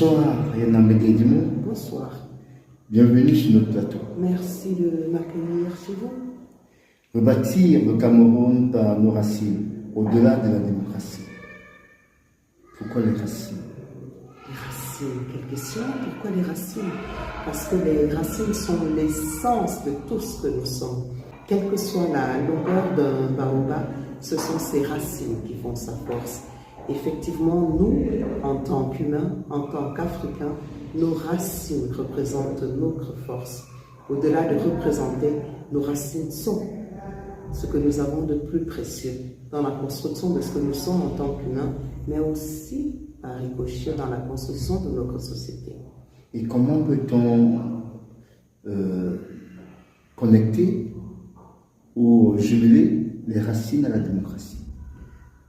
Bonsoir, Yann Guédimon. Bonsoir. Bienvenue sur notre plateau. Merci de m'accueillir chez vous. Rebâtir le Cameroun par nos racines, au-delà de la démocratie. Pourquoi les racines? Les racines, quelle question? Pourquoi les racines? Parce que les racines sont l'essence de tout ce que nous sommes. Quelle que soit la longueur d'un baobab, ce sont ces racines qui font sa force. Effectivement, nous, en tant qu'humains, en tant qu'Africains, nos racines représentent notre force. Au-delà de représenter, nos racines sont ce que nous avons de plus précieux dans la construction de ce que nous sommes en tant qu'humains, mais aussi à ricochet dans la construction de notre société. Et comment peut-on connecter ou jumeler les racines à la démocratie?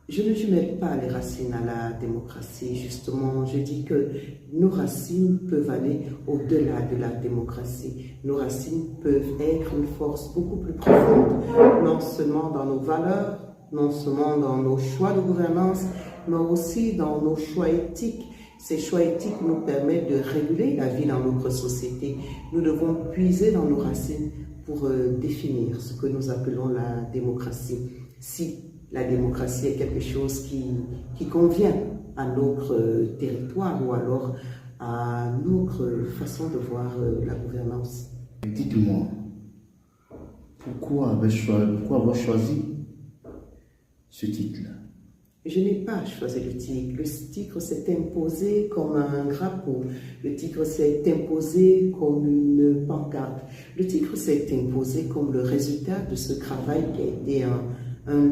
Je ne jumelle pas les racines à la démocratie, justement. Je dis que nos racines peuvent aller au-delà de la démocratie. Nos racines peuvent être une force beaucoup plus profonde, non seulement dans nos valeurs, non seulement dans nos choix de gouvernance, mais aussi dans nos choix éthiques. Ces choix éthiques nous permettent de réguler la vie dans notre société. Nous devons puiser dans nos racines pour définir ce que nous appelons la démocratie. Si la démocratie est quelque chose qui convient à notre territoire ou alors à notre façon de voir la gouvernance. Dites-moi, pourquoi avoir choisi ce titre-là? Je n'ai pas choisi le titre. Le titre s'est imposé comme un drapeau. Le titre s'est imposé comme une pancarte. Le titre s'est imposé comme le résultat de ce travail qui a été un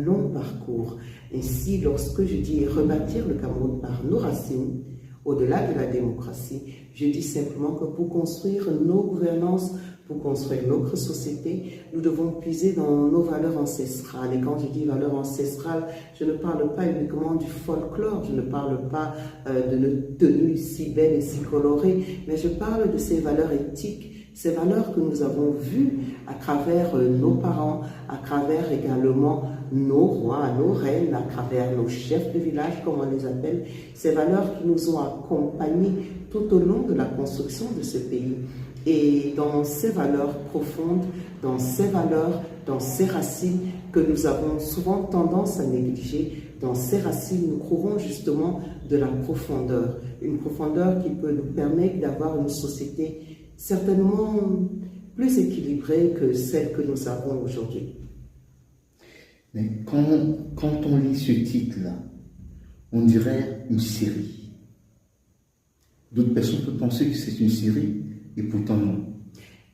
long parcours. Ainsi, lorsque je dis rebâtir le Cameroun par nos racines, au-delà de la démocratie, je dis simplement que pour construire nos gouvernances, pour construire notre société, nous devons puiser dans nos valeurs ancestrales. Et quand je dis valeurs ancestrales, je ne parle pas uniquement du folklore, je ne parle pas de nos tenues si belles et si colorées, mais je parle de ces valeurs éthiques, ces valeurs que nous avons vues à travers nos parents, à travers également nos rois, nos reines, à travers nos chefs de village, comme on les appelle, ces valeurs qui nous ont accompagnés tout au long de la construction de ce pays. Et dans ces valeurs profondes, dans ces valeurs, dans ces racines que nous avons souvent tendance à négliger, dans ces racines, nous trouvons justement de la profondeur. Une profondeur qui peut nous permettre d'avoir une société certainement plus équilibrée que celle que nous avons aujourd'hui. Mais quand on lit ce titre-là, on dirait une série. D'autres personnes peuvent penser que c'est une série, et pourtant non.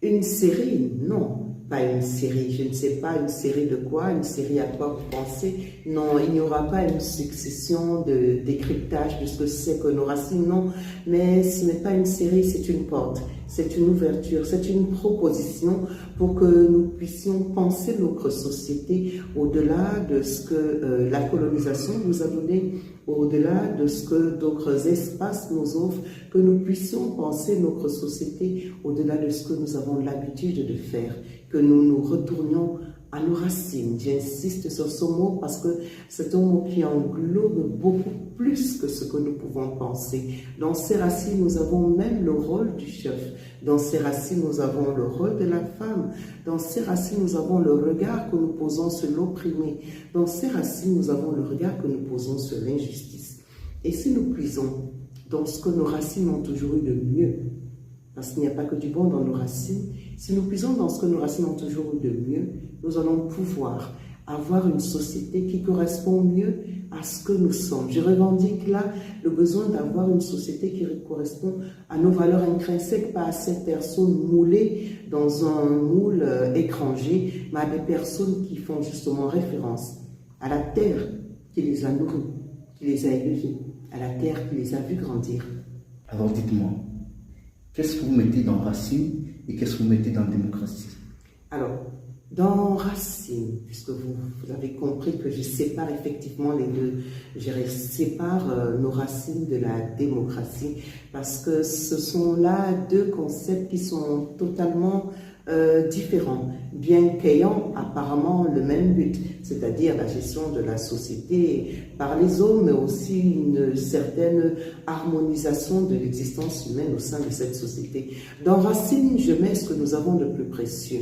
Une série, non. Pas une série, je ne sais pas une série de quoi, une série à quoi vous pensez. Non, il n'y aura pas une succession de décryptage de ce que c'est que nos racines, non. Mais ce n'est pas une série, c'est une porte, c'est une ouverture, c'est une proposition pour que nous puissions penser notre société au-delà de ce que la colonisation nous a donné, au-delà de ce que d'autres espaces nous offrent, que nous puissions penser notre société au-delà de ce que nous avons l'habitude de faire, que nous nous retournions à nos racines. J'insiste sur ce mot parce que c'est un mot qui englobe beaucoup plus que ce que nous pouvons penser. Dans ces racines, nous avons même le rôle du chef. Dans ces racines, nous avons le rôle de la femme. Dans ces racines, nous avons le regard que nous posons sur l'opprimé. Dans ces racines, nous avons le regard que nous posons sur l'injustice. Et si nous puisons dans ce que nos racines ont toujours eu de mieux, parce qu'il n'y a pas que du bon dans nos racines, si nous puisons dans ce que nos racines ont toujours eu de mieux, nous allons pouvoir avoir une société qui correspond mieux à ce que nous sommes. Je revendique là le besoin d'avoir une société qui correspond à nos valeurs intrinsèques, pas à ces personnes moulées dans un moule étranger, mais à des personnes qui font justement référence à la terre qui les a nourris, qui les a élevés, à la terre qui les a vus grandir. Alors dites-moi, qu'est-ce que vous mettez dans racine et qu'est-ce que vous mettez dans démocratie? Alors, dans racine, puisque vous avez compris que je sépare effectivement les deux, je sépare nos racines de la démocratie, parce que ce sont là deux concepts qui sont totalement différents, bien qu'ayant apparemment le même but, c'est-à-dire la gestion de la société par les hommes, mais aussi une certaine harmonisation de l'existence humaine au sein de cette société. Dans Racine, je mets ce que nous avons de plus précieux,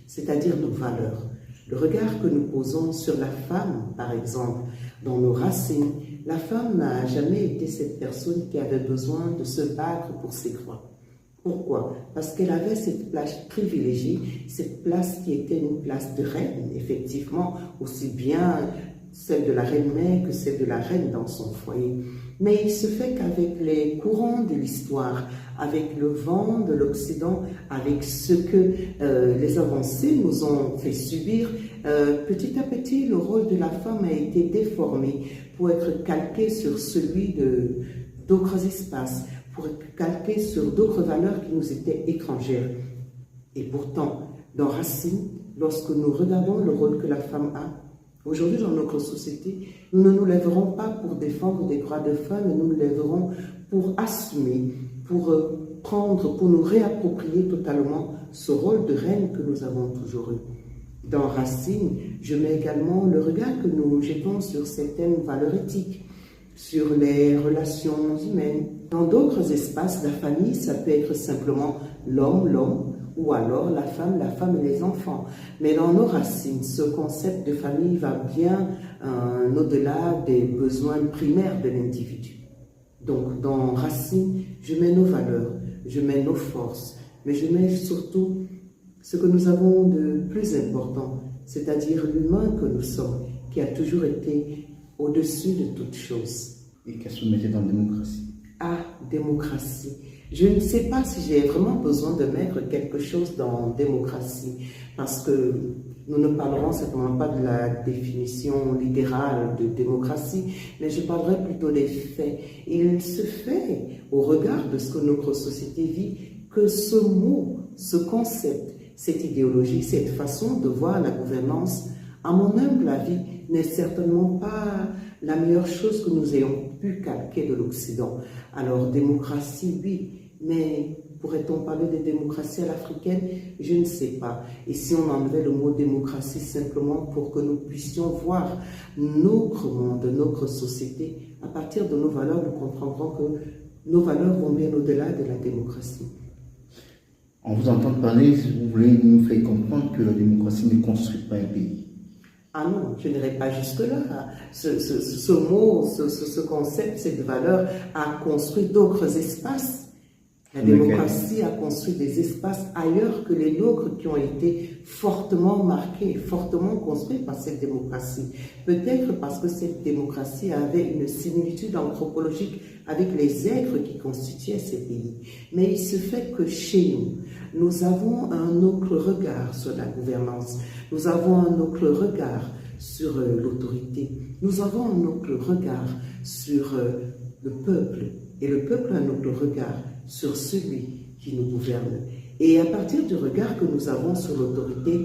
c'est-à-dire nos valeurs. Le regard que nous posons sur la femme, par exemple, dans nos racines, la femme n'a jamais été cette personne qui avait besoin de se battre pour ses droits. Pourquoi? Parce qu'elle avait cette place privilégiée, cette place qui était une place de reine, effectivement, aussi bien celle de la reine-mère que celle de la reine dans son foyer. Mais il se fait qu'avec les courants de l'histoire, avec le vent de l'Occident, avec ce que les avancées nous ont fait subir, petit à petit, le rôle de la femme a été déformé pour être calqué sur celui d'autres espaces, pour être calqué sur d'autres valeurs qui nous étaient étrangères. Et pourtant, dans Racine, lorsque nous regardons le rôle que la femme a, aujourd'hui dans notre société, nous ne nous lèverons pas pour défendre des droits de femmes, mais nous nous lèverons pour assumer, pour pour nous réapproprier totalement ce rôle de reine que nous avons toujours eu. Dans Racine, je mets également le regard que nous jetons sur certaines valeurs éthiques, sur les relations humaines. Dans d'autres espaces, la famille, ça peut être simplement l'homme, ou alors la femme et les enfants. Mais dans nos racines, ce concept de famille va bien au-delà des besoins primaires de l'individu. Donc, dans Racine, je mets nos valeurs, je mets nos forces, mais je mets surtout ce que nous avons de plus important, c'est-à-dire l'humain que nous sommes, qui a toujours été au-dessus de toute chose. Et qu'est-ce que vous mettez dans la démocratie? Ah, démocratie. Je ne sais pas si j'ai vraiment besoin de mettre quelque chose dans démocratie, parce que nous ne parlerons certainement pas de la définition littérale de démocratie, mais je parlerai plutôt des faits. Il se fait, au regard de ce que notre société vit, que ce mot, ce concept, cette idéologie, cette façon de voir la gouvernance, à mon humble avis, n'est certainement pas la meilleure chose que nous ayons pu calquer de l'Occident. Alors, démocratie, oui, mais pourrait-on parler de démocratie à l'africaine? Je ne sais pas. Et si on enlevait le mot démocratie simplement pour que nous puissions voir notre monde, notre société, à partir de nos valeurs, nous comprendrons que nos valeurs vont bien au-delà de la démocratie. En vous entendant parler, vous voulez nous faire comprendre que la démocratie ne construit pas un pays. Ah non, je n'irai pas jusque-là. Ce mot, ce concept, cette valeur a construit d'autres espaces. La démocratie a construit des espaces ailleurs que les nôtres qui ont été fortement marqués, fortement construits par cette démocratie. Peut-être parce que cette démocratie avait une similitude anthropologique avec les êtres qui constituaient ces pays. Mais il se fait que chez nous, nous avons un autre regard sur la gouvernance. Nous avons un autre regard sur l'autorité. Nous avons un autre regard sur le peuple. Et le peuple a un autre regard sur celui qui nous gouverne. Et à partir du regard que nous avons sur l'autorité,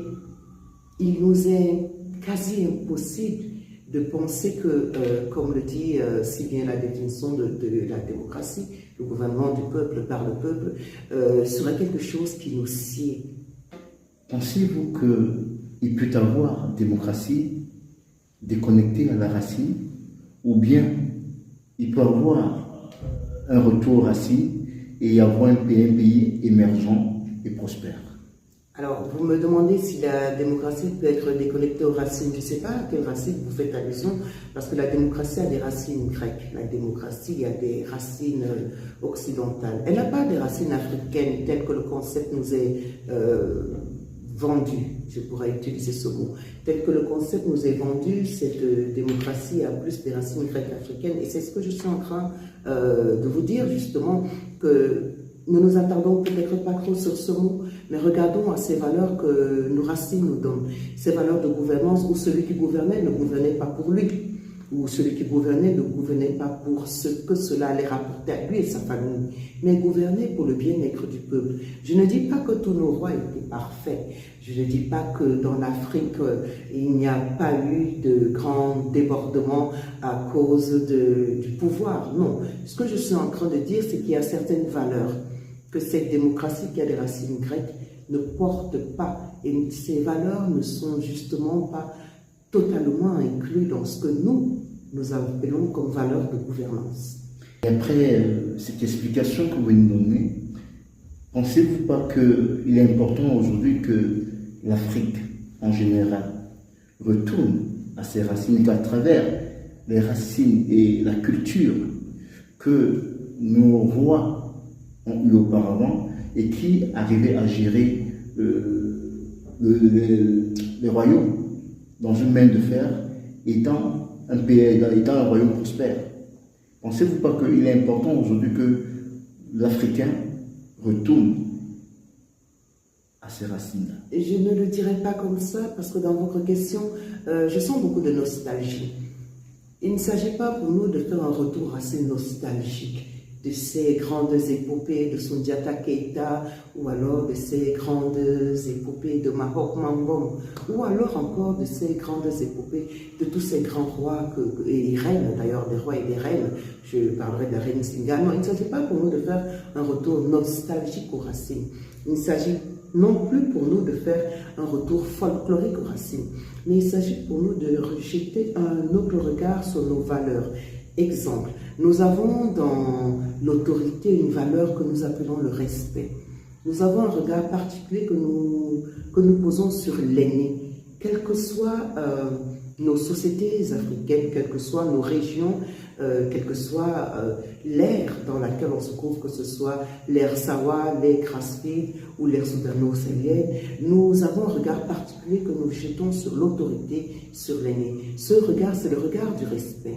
il nous est quasi impossible de penser que, comme le dit si bien la définition de la démocratie, le gouvernement du peuple par le peuple, serait quelque chose qui nous sied. Pensez-vous qu'il peut y avoir démocratie déconnectée à la racine, ou bien il peut y avoir un retour aux racines et y avoir un pays émergent et prospère? Alors, vous me demandez si la démocratie peut être déconnectée aux racines. Je ne sais pas à quelles racines vous faites allusion, parce que la démocratie a des racines grecques. La démocratie a des racines occidentales. Elle n'a pas des racines africaines telles que le concept nous est vendu. Je pourrais utiliser ce mot. Tel que le concept nous est vendu, cette démocratie a plus des racines grecques africaines. Et c'est ce que je suis en train de vous dire, justement, que ne nous attardons peut-être pas trop sur ce mot, mais regardons à ces valeurs que nos racines nous donnent. Ces valeurs de gouvernance où celui qui gouvernait ne gouvernait pas pour lui, ou celui qui gouvernait ne gouvernait pas pour ce que cela allait rapporter à lui et sa famille, mais gouvernait pour le bien-être du peuple. Je ne dis pas que tous nos rois étaient parfaits. Je ne dis pas que dans l'Afrique, il n'y a pas eu de grands débordements à cause du pouvoir. Non. Ce que je suis en train de dire, c'est qu'il y a certaines valeurs que cette démocratie qui a des racines grecques ne portent pas, et ces valeurs ne sont justement pas totalement incluses dans ce que nous appelons comme valeurs de gouvernance. Et après cette explication que vous nous donnez, pensez-vous pas qu'il est important aujourd'hui que l'Afrique en général retourne à ses racines, qu'à travers les racines et la culture que nos rois ont eu auparavant et qui arrivaient à gérer les royaumes dans une main de fer, étant un royaume prospère. Pensez-vous pas qu'il est important aujourd'hui que l'Africain retourne à ses racines? Je ne le dirais pas comme ça, parce que dans votre question, je sens beaucoup de nostalgie. Il ne s'agit pas pour nous de faire un retour assez nostalgique de ces grandes épopées de Soundiata Keïta, ou alors de ces grandes épopées de Mahok Mambom, ou alors encore de ces grandes épopées de tous ces grands rois et reines, d'ailleurs des rois et des reines. Je parlerai de la reine Singa. Non, il ne s'agit pas pour nous de faire un retour nostalgique aux racines. Il ne s'agit non plus pour nous de faire un retour folklorique aux racines, mais il s'agit pour nous de jeter un autre regard sur nos valeurs. Exemple, nous avons dans l'autorité une valeur que nous appelons le respect. Nous avons un regard particulier que nous posons sur l'aîné, quelles que soient nos sociétés africaines, quelles que soient nos régions, quelle que soit l'ère dans laquelle on se trouve, que ce soit l'ère Sawa, l'ère Krasfid ou l'ère soudano-sahélienne, nous avons un regard particulier que nous jetons sur l'autorité, sur l'aîné. Ce regard, c'est le regard du respect.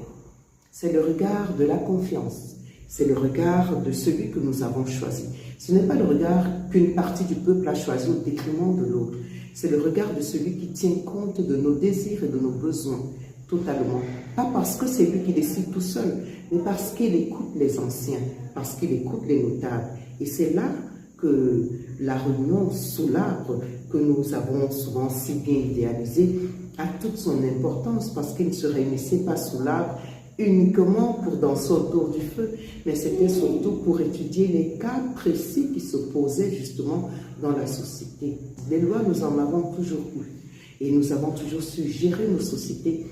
C'est le regard de la confiance. C'est le regard de celui que nous avons choisi. Ce n'est pas le regard qu'une partie du peuple a choisi au détriment de l'autre. C'est le regard de celui qui tient compte de nos désirs et de nos besoins, totalement. Pas parce que c'est lui qui décide tout seul, mais parce qu'il écoute les anciens, parce qu'il écoute les notables. Et c'est là que la réunion sous l'arbre, que nous avons souvent si bien idéalisée, a toute son importance, parce qu'il ne se réunissait pas sous l'arbre uniquement pour danser autour du feu, mais c'était surtout pour étudier les cas précis qui se posaient justement dans la société. Les lois, nous en avons toujours eu, et nous avons toujours su gérer nos sociétés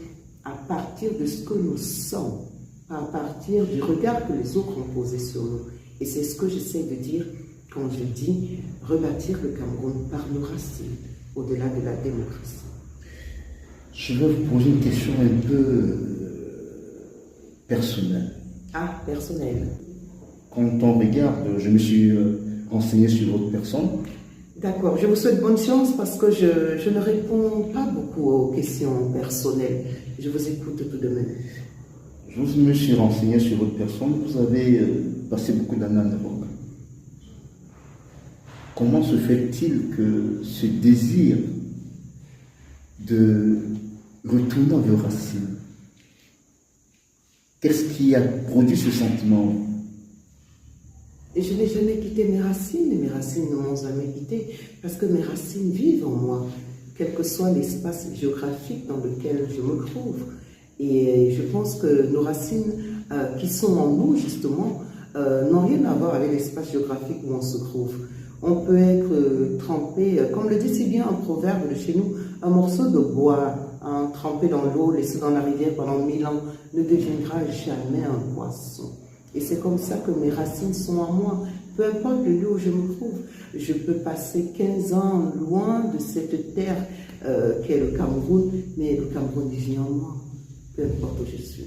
à partir de ce que nous sommes, à partir du regard que les autres ont posé sur nous. Et c'est ce que j'essaie de dire quand je dis rebâtir le Cameroun par nos racines, au-delà de la démocratie. Je vais vous poser une question un peu personnelle. Ah, personnelle. Quand on regarde, je me suis renseigné sur votre personne. D'accord, je vous souhaite bonne chance parce que je ne réponds pas beaucoup aux questions personnelles. Je vous écoute tout de même. Je me suis renseigné sur votre personne. Vous avez passé beaucoup d'années en Europe. Comment se fait-il que ce désir de retourner à vos racines, qu'est-ce qui a produit ce sentiment? Et je n'ai jamais quitté mes racines, et mes racines ne m'ont jamais quitté, parce que mes racines vivent en moi, quel que soit l'espace géographique dans lequel je me trouve. Et je pense que nos racines qui sont en nous, justement, n'ont rien à voir avec l'espace géographique où on se trouve. On peut être trempé, comme le dit si bien un proverbe de chez nous, un morceau de bois trempé dans l'eau, laissé dans la rivière pendant 1000 ans, ne deviendra jamais un poisson. Et c'est comme ça que mes racines sont en moi. Peu importe le lieu où je me trouve, je peux passer 15 ans loin de cette terre qu'est le Cameroun, mais le Cameroun vit en moi, peu importe où je suis.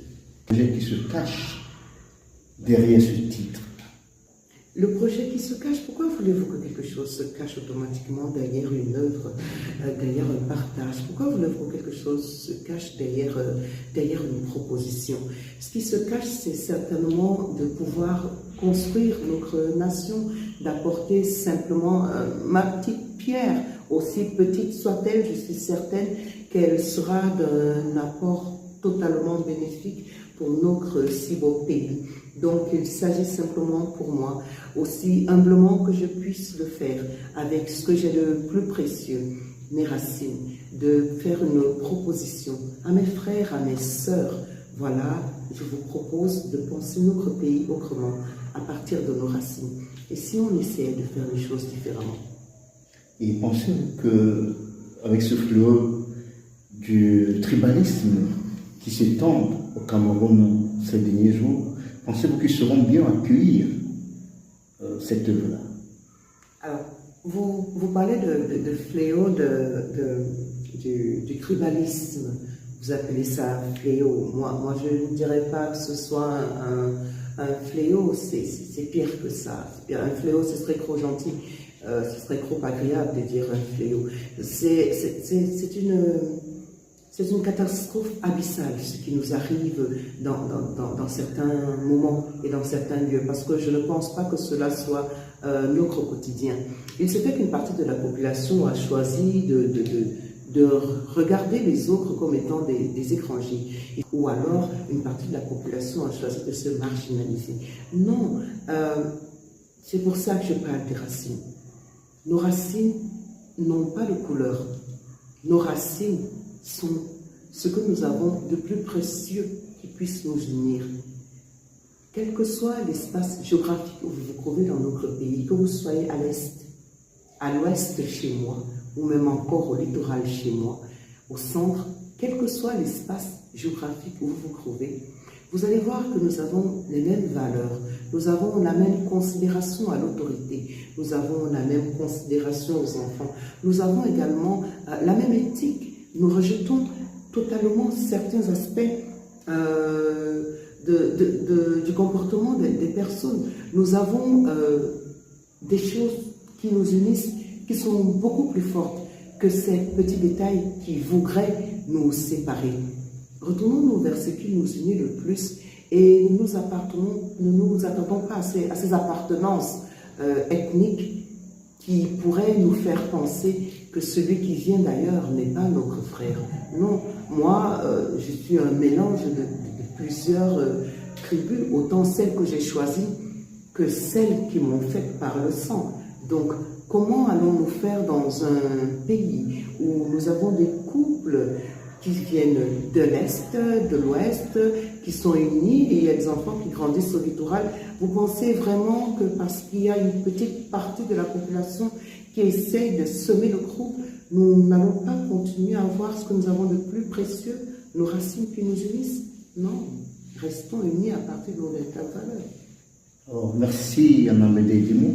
Le projet qui se cache derrière ce titre. Le projet qui se cache, pourquoi voulez-vous que quelque chose se cache automatiquement derrière une œuvre, derrière un partage? Pourquoi voulez-vous que quelque chose se cache derrière une proposition? Ce qui se cache, c'est certainement de pouvoir construire notre nation, d'apporter simplement ma petite pierre, aussi petite soit-elle, je suis certaine qu'elle sera d'un apport totalement bénéfique pour notre si beau pays. Donc il s'agit simplement pour moi, aussi humblement que je puisse le faire, avec ce que j'ai de plus précieux, mes racines, de faire une proposition à mes frères, à mes sœurs. Voilà, je vous propose de penser notre pays autrement, à partir de nos racines. Et si on essayait de faire les choses différemment? Et pensez-vous qu'avec ce fléau du tribalisme qui s'étend au Cameroun ces derniers jours, pensez-vous qu'ils seront bien accueillir cette œuvre-là? Alors, vous parlez de fléau du tribalisme. Vous appelez ça un fléau. Moi, je ne dirais pas que ce soit un fléau, c'est pire que ça. Un fléau, ce serait trop gentil, ce serait trop agréable de dire un fléau. C'est une catastrophe abyssale, ce qui nous arrive dans certains moments et dans certains lieux, parce que je ne pense pas que cela soit notre quotidien. Il se fait qu'une partie de la population a choisi de regarder les autres comme étant des étrangers, ou alors une partie de la population a choisi de se marginaliser. Non, c'est pour ça que je parle des racines. Nos racines n'ont pas de couleur. Nos racines sont ce que nous avons de plus précieux qui puisse nous unir. Quel que soit l'espace géographique où vous vous trouvez dans notre pays, que vous soyez à l'est, à l'ouest chez moi, ou même encore au littoral chez moi, au centre, quel que soit l'espace géographique où vous vous trouvez, vous allez voir que nous avons les mêmes valeurs, nous avons la même considération à l'autorité, nous avons la même considération aux enfants, nous avons également la même éthique. Nous rejetons totalement certains aspects du comportement des personnes. Nous avons des choses qui nous unissent, qui sont beaucoup plus fortes que ces petits détails qui voudraient nous séparer. Retournons-nous vers ce qui nous unit le plus et ne nous attardons pas à ces appartenances ethniques qui pourraient nous faire penser que celui qui vient d'ailleurs n'est pas notre frère. Non, moi, je suis un mélange de plusieurs tribus, autant celles que j'ai choisies que celles qui m'ont fait par le sang. Donc, comment allons-nous faire dans un pays où nous avons des couples qui viennent de l'Est, de l'Ouest, qui sont unis, et il y a des enfants qui grandissent au littoral? Vous pensez vraiment que parce qu'il y a une petite partie de la population qui essaye de semer le groupe, nous n'allons pas continuer à voir ce que nous avons de plus précieux, nos racines qui nous unissent? Non, restons unis à partir de nos véritables valeurs. Alors, merci Anna Médé Dimou.